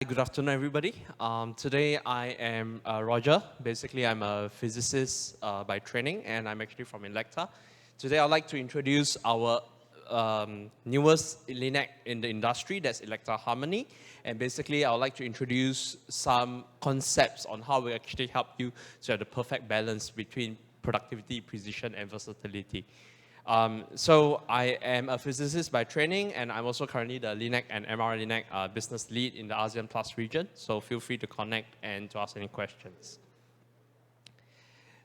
Good afternoon, everybody. Today I am Roger. Basically, I'm a physicist by training, and I'm actually from Electa. Today, I'd like to introduce our newest LINAC in the industry, that's Electa Harmony. And basically, I would like to introduce some concepts on how we actually help you to have the perfect balance between productivity, precision, and versatility. So I am a physicist by training, and I'm also currently the LINAC and MR LINAC business lead in the ASEAN Plus region. So feel free to connect and to ask any questions.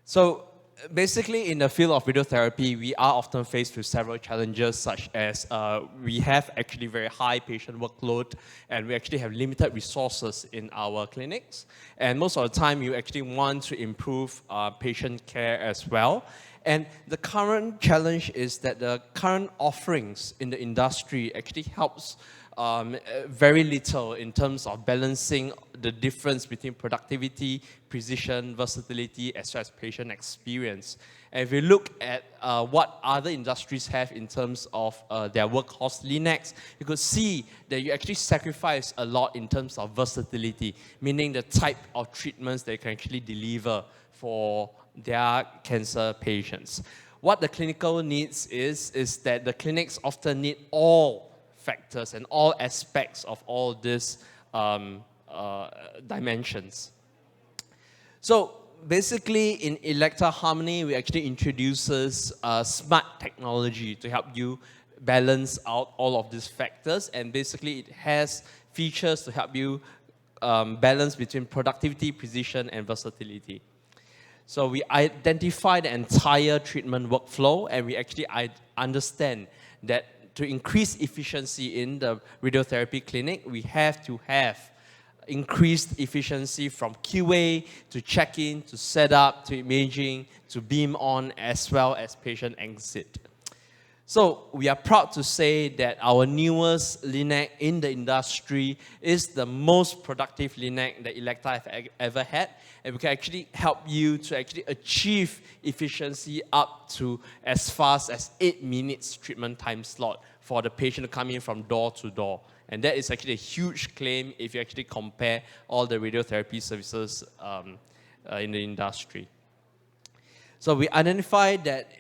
So basically, in the field of radiotherapy, we are often faced with several challenges, such as we have actually very high patient workload, and we actually have limited resources in our clinics. And most of the time, you actually want to improve patient care as well. And the current challenge is that the current offerings in the industry actually helps very little in terms of balancing the difference between productivity, precision, versatility, as well as patient experience. And if you look at what other industries have in terms of their workhorse LINACs, you could see that you actually sacrifice a lot in terms of versatility, meaning the type of treatments they can actually deliver for their cancer patients. What the clinical needs is that the clinics often need all factors and all aspects of all these dimensions. So basically, in Electa Harmony, we actually introduces smart technology to help you balance out all of these factors, and basically it has features to help you balance between productivity, precision, and versatility. So we identify the entire treatment workflow, and we actually understand that to increase efficiency in the radiotherapy clinic, we have to have increased efficiency from QA to check-in, to setup, to imaging, to beam on, as well as patient exit. So we are proud to say that our newest LINAC in the industry is the most productive LINAC that Electa have ever had, and we can actually help you to actually achieve efficiency up to as fast as 8 minutes treatment time slot for the patient to come in from door to door. And that is actually a huge claim if you actually compare all the radiotherapy services in the industry. So we identified that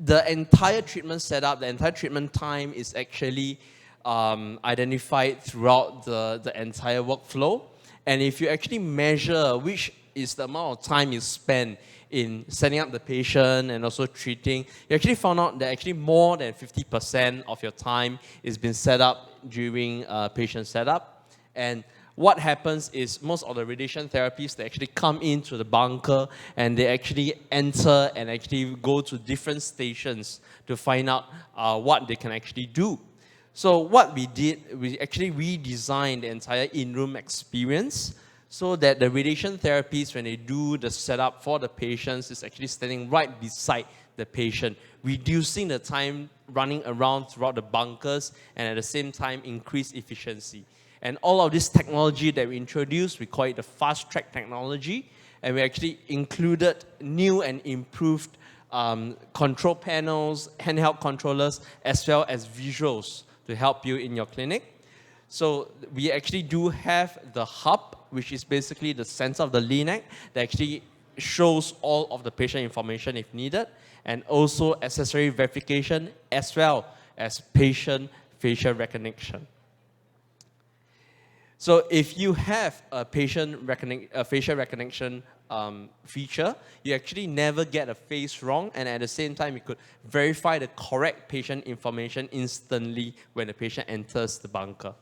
the entire treatment setup, the entire treatment time is actually identified throughout the entire workflow. And if you actually measure which is the amount of time you spend in setting up the patient and also treating, you actually found out that actually more than 50% of your time is being set up during patient setup. And what happens is most of the radiation therapists, they actually come into the bunker and they actually enter and actually go to different stations to find out what they can actually do. So what we did, we actually redesigned the entire in-room experience so that the radiation therapists, when they do the setup for the patients, is actually standing right beside the patient, reducing the time running around throughout the bunkers and at the same time increase efficiency. And all of this technology that we introduced, we call it the fast track technology, and we actually included new and improved control panels, handheld controllers, as well as visuals to help you in your clinic. So we actually do have the hub, which is basically the center of the LINAC that actually shows all of the patient information if needed, and also accessory verification as well as patient facial recognition. So if you have a facial recognition feature, you actually never get a face wrong, and at the same time, you could verify the correct patient information instantly when the patient enters the bunker.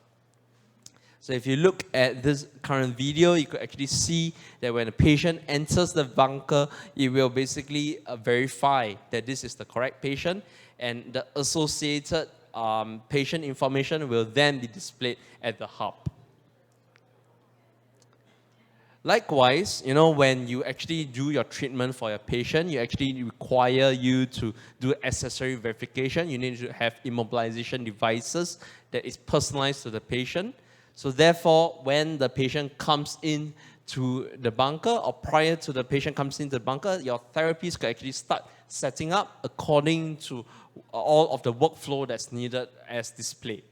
So if you look at this current video, you could actually see that when a patient enters the bunker, it will basically verify that this is the correct patient, and the associated patient information will then be displayed at the hub. Likewise, when you actually do your treatment for your patient, you actually require you to do accessory verification. You need to have immobilization devices that is personalized to the patient. So therefore, when the patient comes in to the bunker or prior to the patient comes into the bunker, your therapists can actually start setting up according to all of the workflow that's needed as displayed.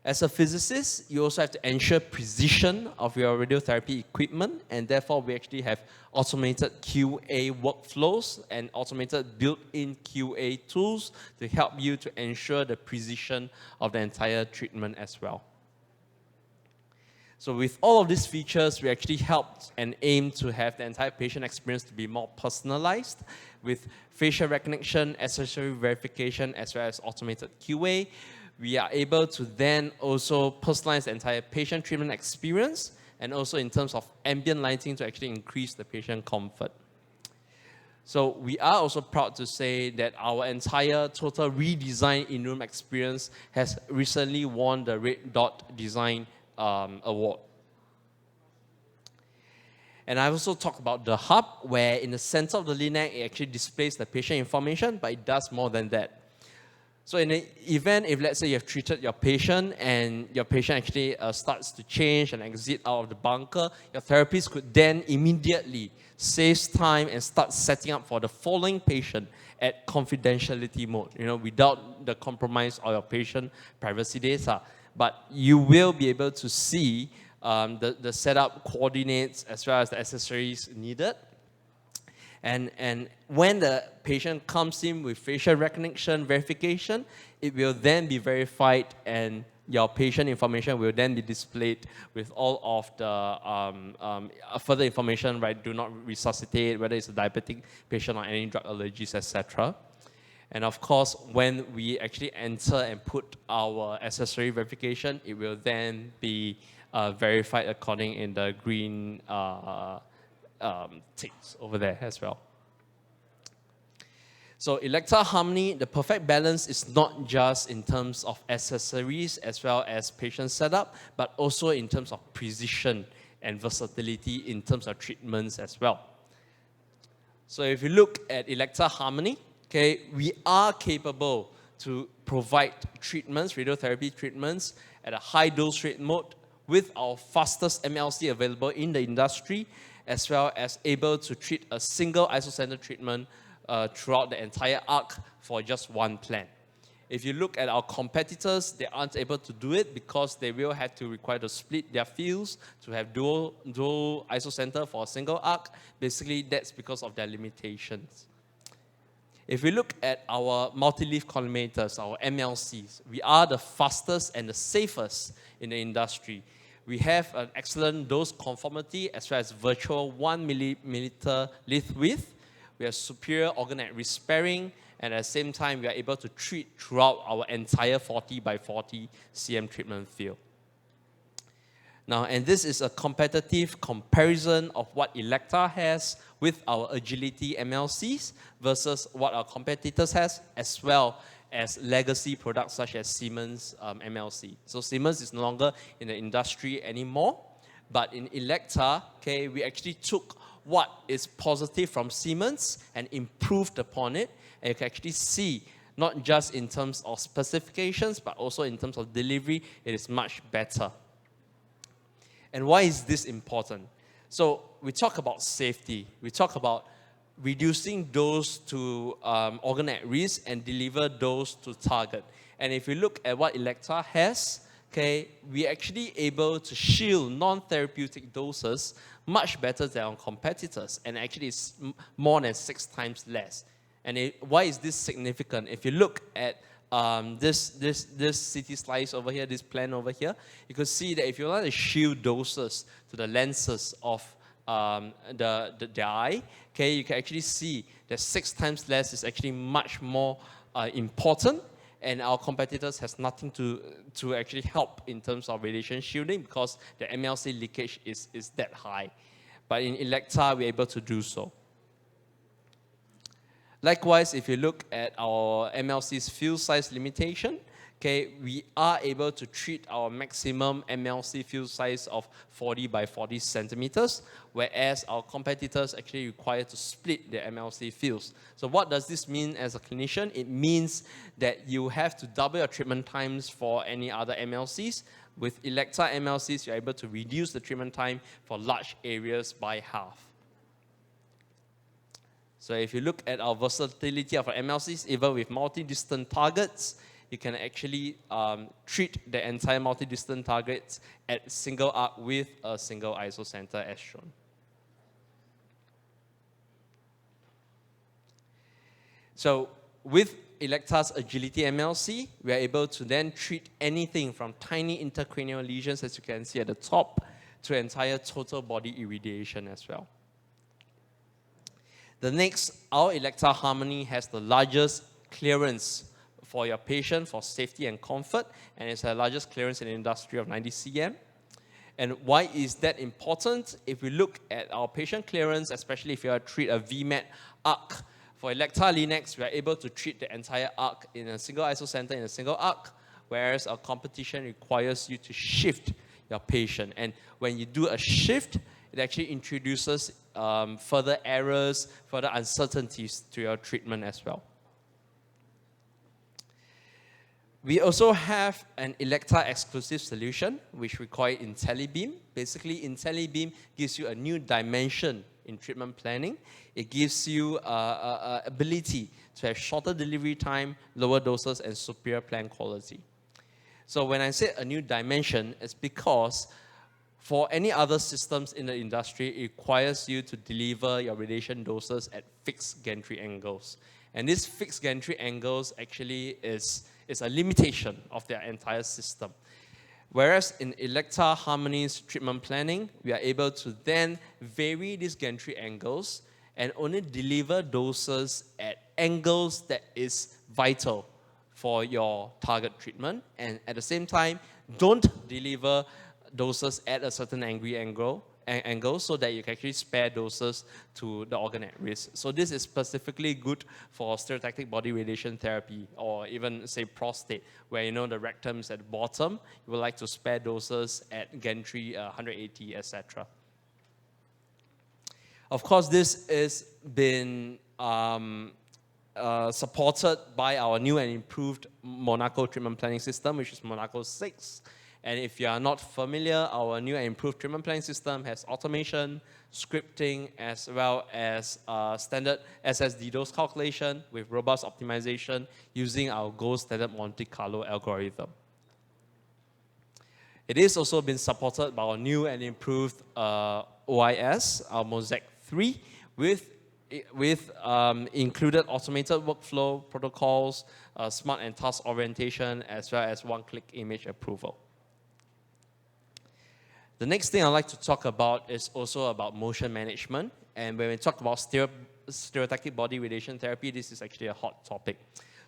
As a physicist, you also have to ensure precision of your radiotherapy equipment, and therefore we actually have automated QA workflows and automated built-in QA tools to help you to ensure the precision of the entire treatment as well. So with all of these features, we actually helped and aim to have the entire patient experience to be more personalized with facial recognition, accessory verification, as well as automated QA. We are able to then also personalize the entire patient treatment experience, and also in terms of ambient lighting to actually increase the patient comfort. So we are also proud to say that our entire total redesigned in-room experience has recently won the Red Dot Design Award. And I also talked about the hub, where in the center of the linac, it actually displays the patient information, but it does more than that. So in the event, if let's say you have treated your patient and your patient actually starts to change and exit out of the bunker, your therapist could then immediately save time and start setting up for the following patient at confidentiality mode, without the compromise of your patient privacy data. But you will be able to see the setup coordinates as well as the accessories needed. And when the patient comes in with facial recognition verification, it will then be verified and your patient information will then be displayed with all of the further information, right? Do not resuscitate, whether it's a diabetic patient or any drug allergies, etc. And of course, when we actually enter and put our accessory verification, it will then be verified according in the green ticks over there as well. So Elekta Harmony, the perfect balance is not just in terms of accessories as well as patient setup, but also in terms of precision and versatility in terms of treatments as well. So if you look at Elekta Harmony, okay, we are capable to provide treatments, radiotherapy treatments at a high dose rate mode with our fastest MLC available in the industry, as well as able to treat a single isocenter treatment throughout the entire arc for just one plan. If you look at our competitors, they aren't able to do it because they will have to require to split their fields to have dual isocenter for a single arc. Basically, that's because of their limitations. If we look at our multi-leaf collimators, our MLCs, we are the fastest and the safest in the industry. We have an excellent dose conformity as well as virtual 1 millimeter leaf width. We have superior organ at risk sparing, and at the same time, we are able to treat throughout our entire 40 by 40 cm treatment field. Now, and this is a competitive comparison of what Elekta has with our Agility MLCs versus what our competitors has, as well as legacy products such as Siemens MLC. So Siemens is no longer in the industry anymore, but in Elekta, okay, we actually took what is positive from Siemens and improved upon it. And you can actually see, not just in terms of specifications, but also in terms of delivery, it is much better. And why is this important? So we talk about safety. We talk about reducing dose to organ at risk and deliver dose to target. And if we look at what Elekta has, okay, we're actually able to shield non-therapeutic doses much better than our competitors, and actually it's more than 6 times less. And why is this significant? If you look at this CT slice over here, this plan over here, you can see that if you want to shield doses to the lenses of the eye, okay, you can actually see that 6 times less is actually much more important, and our competitors has nothing to actually help in terms of radiation shielding because the MLC leakage is that high. But in Elekta, we're able to do so. Likewise, if you look at our MLC's field size limitation, okay, we are able to treat our maximum MLC field size of 40 by 40 centimeters, whereas our competitors actually require to split their MLC fields. So what does this mean as a clinician? It means that you have to double your treatment times for any other MLCs. With Elekta MLCs, you're able to reduce the treatment time for large areas by half. So if you look at our versatility of our MLCs, even with multi-distant targets, you can actually treat the entire multi-distant targets at single arc with a single ISO center as shown. So with Elekta's Agility MLC, we are able to then treat anything from tiny intracranial lesions, as you can see at the top, to entire total body irradiation as well. The next, our Elekta Harmony has the largest clearance for your patient for safety and comfort, and it's the largest clearance in the industry of 90 cm. And why is that important? If we look at our patient clearance, especially if you treat a VMAT arc, for Elekta Linex, we are able to treat the entire arc in a single ISO center in a single arc, whereas our competition requires you to shift your patient. And when you do a shift, it actually introduces further errors, further uncertainties to your treatment as well. We also have an Elekta exclusive solution, which we call it IntelliBeam. Basically, IntelliBeam gives you a new dimension in treatment planning. It gives you ability to have shorter delivery time, lower doses, and superior plan quality. So when I say a new dimension, it's because for any other systems in the industry, it requires you to deliver your radiation doses at fixed gantry angles. And these fixed gantry angles actually is a limitation of their entire system. Whereas in Elekta Harmony's treatment planning, we are able to then vary these gantry angles and only deliver doses at angles that is vital for your target treatment. And at the same time, don't deliver doses at a certain angle so that you can actually spare doses to the organ at risk. So this is specifically good for stereotactic body radiation therapy, or even say prostate, where the rectum is at the bottom. You would like to spare doses at gantry 180, etc. Of course, this has been supported by our new and improved Monaco treatment planning system, which is Monaco 6. And if you are not familiar, our new and improved treatment planning system has automation, scripting, as well as standard SSD dose calculation with robust optimization using our gold standard Monte Carlo algorithm. It is also been supported by our new and improved OIS, our Mosaic 3, with included automated workflow protocols, smart and task orientation, as well as one-click image approval. The next thing I'd like to talk about is also about motion management. And when we talk about stereotactic body radiation therapy, this is actually a hot topic.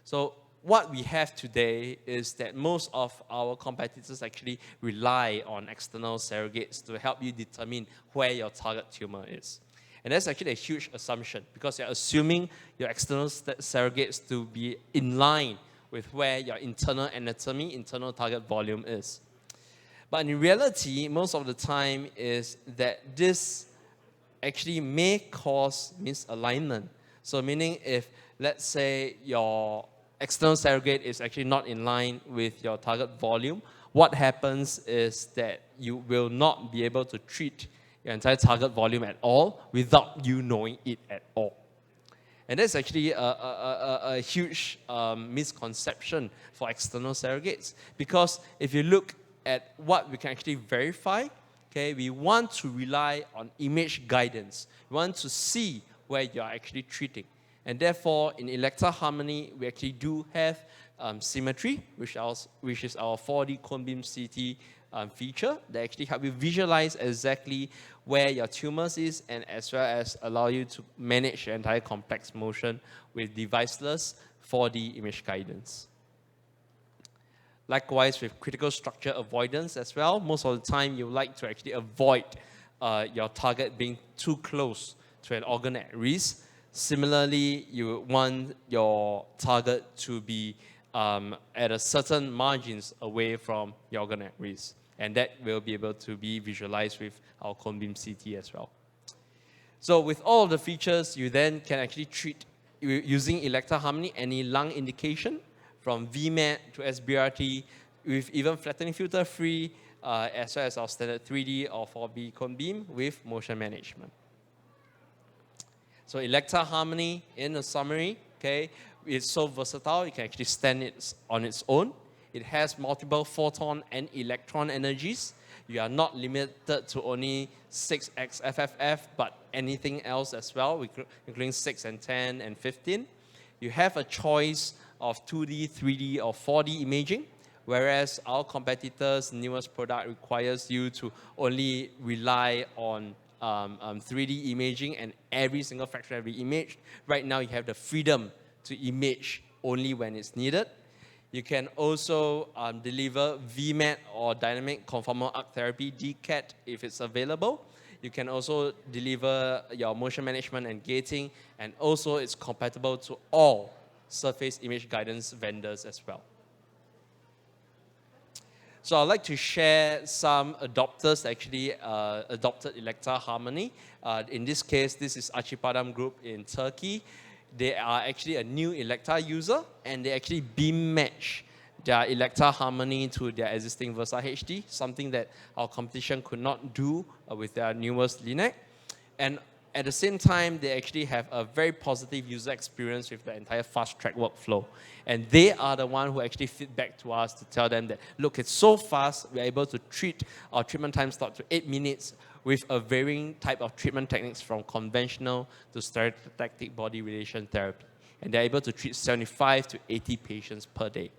So what we have today is that most of our competitors actually rely on external surrogates to help you determine where your target tumor is. And that's actually a huge assumption, because you're assuming your external surrogates to be in line with where your internal anatomy, internal target volume is. But in reality, most of the time is that this actually may cause misalignment. So meaning if, let's say, your external surrogate is actually not in line with your target volume, what happens is that you will not be able to treat your entire target volume at all without you knowing it at all. And that's actually a huge misconception for external surrogates. Because if you look at what we can actually verify, okay, we want to rely on image guidance. We want to see where you are actually treating. And therefore, in Elekta Harmony, we actually do have symmetry, which is our 4D cone beam CT feature that actually help you visualize exactly where your tumors is, and as well as allow you to manage your entire complex motion with deviceless 4D image guidance. Likewise, with critical structure avoidance as well, most of the time you like to actually avoid your target being too close to an organ at risk. Similarly, you want your target to be at a certain margins away from your organ at risk. And that will be able to be visualized with our cone beam CT as well. So with all of the features, you then can actually treat, using Elekta Harmony, any lung indication, from VMAT to SBRT, with even flattening filter free, as well as our standard 3D or 4B cone beam with motion management. So Elekta Harmony, in a summary, Okay, it's so versatile, you can actually stand it on its own. It has multiple photon and electron energies. You are not limited to only 6x FFF, but anything else as well, including 6 and 10 and 15. You have a choice of 2D, 3D, or 4D imaging, whereas our competitors' newest product requires you to only rely on 3D imaging, and every single fraction will be imaged. Right now, you have the freedom to image only when it's needed. You can also deliver VMAT or dynamic conformal arc therapy, DCAT, if it's available. You can also deliver your motion management and gating, and also it's compatible to all surface image guidance vendors as well. So I'd like to share some adopters actually adopted Elekta Harmony. In this case, this is Acıbadem Group in Turkey. They are actually a new Elekta user, and they actually beam match their Elekta Harmony to their existing Versa HD, something that our competition could not do with their newest Linac. And at the same time, they actually have a very positive user experience with the entire fast track workflow. And they are the one who actually feedback to us to tell them that, look, it's so fast, we're able to treat our treatment time slot to 8 minutes with a varying type of treatment techniques from conventional to stereotactic body radiation therapy. And they're able to treat 75 to 80 patients per day.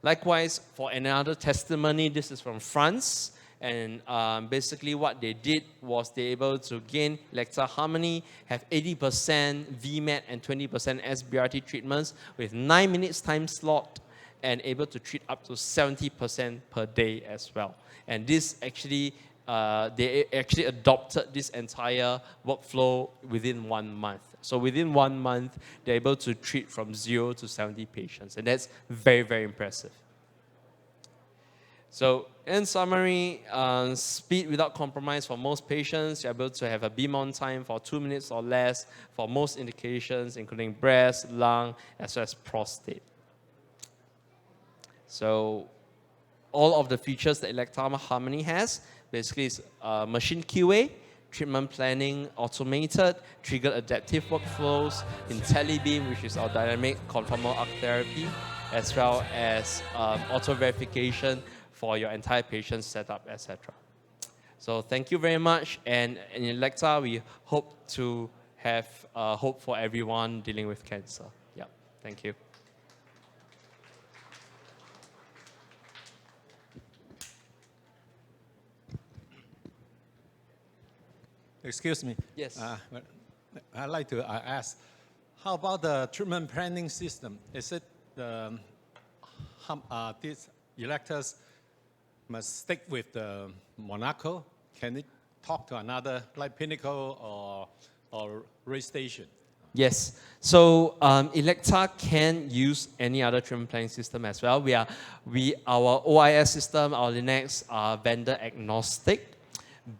Likewise, for another testimony, this is from France. And basically what they did was they able to gain Elekta Harmony, have 80% VMAT and 20% SBRT treatments with 9 minutes time slot, and able to treat up to 70% per day as well. And this actually, they actually adopted this entire workflow within 1 month. So within 1 month, they're able to treat from 0 to 70 patients. And that's very, very impressive. So in summary, speed without compromise for most patients. You're able to have a beam on time for 2 minutes or less for most indications, including breast, lung, as well as prostate. So all of the features that Elekta Harmony has, basically is machine QA, treatment planning automated, triggered adaptive workflows, IntelliBeam, which is our dynamic conformal arc therapy, as well as auto verification for your entire patient setup, etc. So thank you very much. And in Elekta, we hope to have hope for everyone dealing with cancer. Yeah, thank you. Excuse me. Yes. I'd like to ask, how about the treatment planning system? Is it these Elektas must stick with the Monaco? Can it talk to another, like Pinnacle or Ray Station? Yes. So Elekta can use any other treatment planning system as well. Our OIS system, our Linacs are vendor agnostic.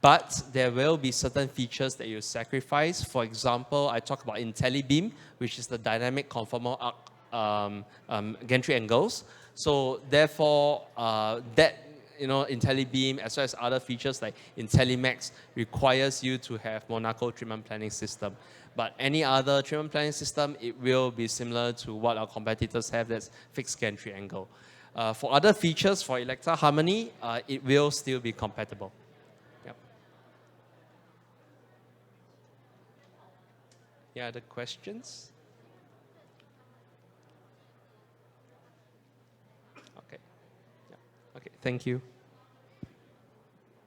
But there will be certain features that you sacrifice. For example, I talk about IntelliBeam, which is the dynamic conformal arc gantry angles. So therefore, IntelliBeam, as well as other features like IntelliMax, requires you to have Monaco treatment planning system. But any other treatment planning system, it will be similar to what our competitors have, that's fixed gantry angle. For other features, for Elekta Harmony, it will still be compatible. Any other questions? Okay. Yeah. Okay, thank you.